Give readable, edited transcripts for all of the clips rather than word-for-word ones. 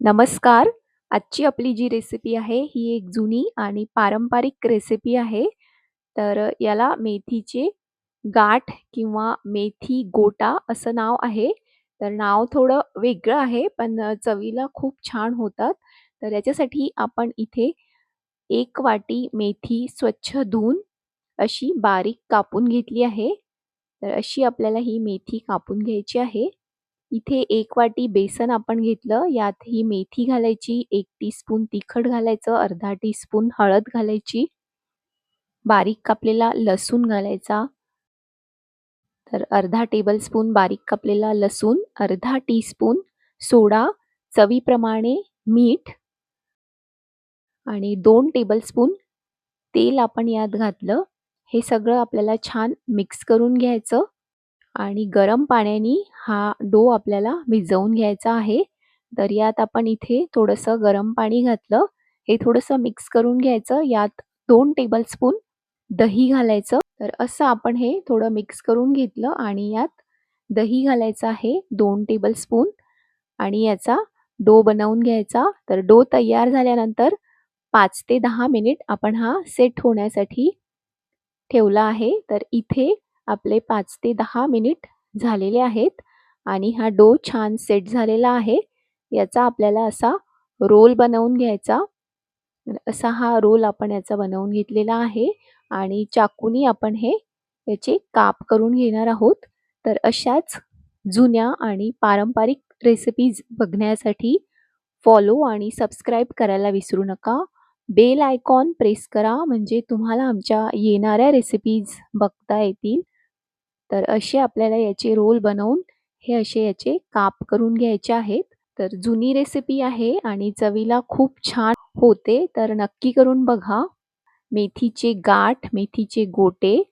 नमस्कार. आजची आपली जी रेसिपी आहे, ही एक जुनी आणि पारंपरिक रेसिपी आहे. तर याला मेथीचे गाठ किंवा मेथी गोटा असं नाव आहे. तर नाव थोडं वेगळं आहे, पण चवीला खूप छान होतात. तर याच्यासाठी आपण इथे 1 वाटी मेथी स्वच्छ धुवून अशी बारीक कापून घेतली आहे. तर अशी आपल्याला ही मेथी कापून घ्यायची आहे. इथे 1 वाटी बेसन आपण घेतलं. यात ही मेथी घालायची, 1 टीस्पून तिखट घालायचं, अर्धा टीस्पून हळद घालायची, बारीक कापलेला लसूण घालायचा. तर अर्धा टेबलस्पून बारीक कापलेला लसूण, अर्धा टीस्पून सोडा, चवीप्रमाणे मीठ आणि 2 टेबलस्पून तेल आपण यात घातलं. हे सगळं आपल्याला छान मिक्स करून घ्यायचं. आणि गरम पाण्याने हा डो आपल्याला भिजवून घ्यायचा आहे. तर यात आपण इथे थोडंसं गरम पाणी घातलं. हे थोडंसं मिक्स करून घ्यायचं. यात 2 टेबलस्पून दही घालायचं. तर असं आपण हे थोडं मिक्स करून घेतलं आणि यात दही घालायचं आहे 2 टेबलस्पून आणि याचा डो बनवून घ्यायचा. तर डो तयार झाल्यानंतर 5 ते 10 मिनिट आपण हा सेट होण्यासाठी ठेवला आहे. तर इथे आपले 5 ते 10 मिनिट झालेले आहेत आणि हा डो छान सेट झालेला आहे. याचा आपल्याला असा रोल बनवून घ्यायचा. असा हा रोल आपण याचा बनवून घेतलेला आहे आणि चाकूनी आपण हे याचे काप करून घेणार आहोत. तर अशाच जुन्या आणि पारंपरिक रेसिपीज बघण्यासाठी फॉलो आणि सबस्क्राईब करायला विसरू नका. बेल आयकॉन प्रेस करा म्हणजे तुम्हाला आमच्या येणाऱ्या रेसिपीज बघता येतील. तर असे आपल्याला याचे रोल बनवून हे असे याचे काप करून घ्यायचे आहेत. तर जुनी रेसिपी आहे आणि चवीला खूप छान होते. तर नक्की करून बघा. मेथीचे गाठ, मेथीचे गोटे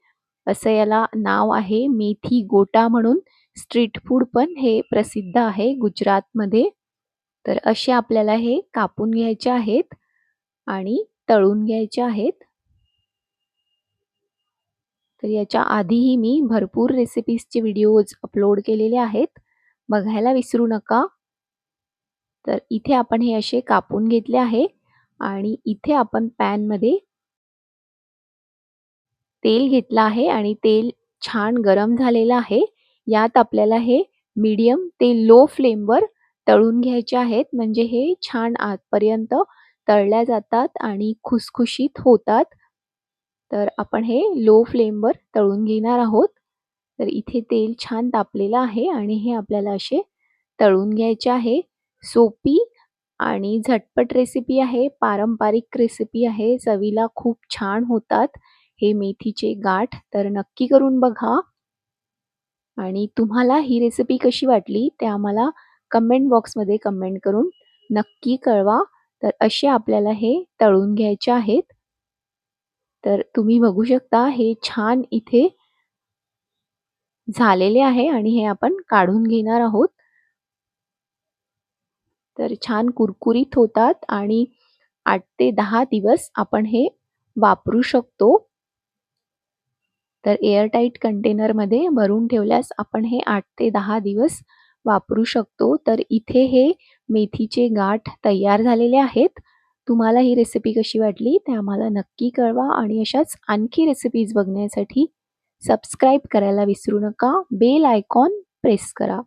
असं याला नाव आहे. मेथी गोटा म्हणून स्ट्रीट फूड पण हे प्रसिद्ध आहे गुजरातमध्ये. तर असे आपल्याला हे कापून घ्यायचे आहेत आणि तळून घ्यायचे आहेत. तर याच्या आधीही मी भरपूर रेसिपीजचे व्हिडिओज अपलोड केलेले आहेत. बघायला विसरू नका. तर इथे आपण हे असे कापून घेतले आहे आणि इथे आपण पॅनमध्ये तेल घेतलं आहे आणि तेल छान गरम झालेलं आहे. यात आपल्याला हे मीडियम ते लो फ्लेमवर तळून घ्यायचे आहेत. म्हणजे हे छान आतपर्यंत तळल्या जातात आणि खुसखुशीत होतात. तर आपण हे लो फ्लेमवर तळून घेणार आहोत. तर इथे तेल छान तापलेलं आहे आणि हे आपल्याला असे तळून घ्यायचे आहे. सोपी आणि झटपट रेसिपी आहे. पारंपरिक रेसिपी आहे. चवीला खूप छान होतात हे मेथीचे गाठ. तर नक्की करून बघा. आणि तुम्हाला ही रेसिपी कशी वाटली ते आम्हाला कमेंट बॉक्समध्ये कमेंट करून नक्की कळवा. तर असे आपल्याला हे तळून घ्यायचे आहेत. तर तुम्ही बघू शकता हे छान इथे झालेले आहे आणि हे आपण काढून घेणार आहोत. तर छान कुरकुरीत होतात आणि 8 ते 10 दिवस आपण हे वापरू शकतो. तर एअरटाईट कंटेनरमध्ये भरून ठेवल्यास आपण हे 8 ते 10 दिवस वापरू शकतो. तर इथे हे मेथीचे गाठ तयार झालेले आहेत. तुम्हाला ही रेसिपी कशी वाटली ते आम्हाला नक्की कळवा आणि अशाच आणखी रेसिपीज बघण्यासाठी सबस्क्राईब करायला विसरू नका. बेल आयकॉन प्रेस करा.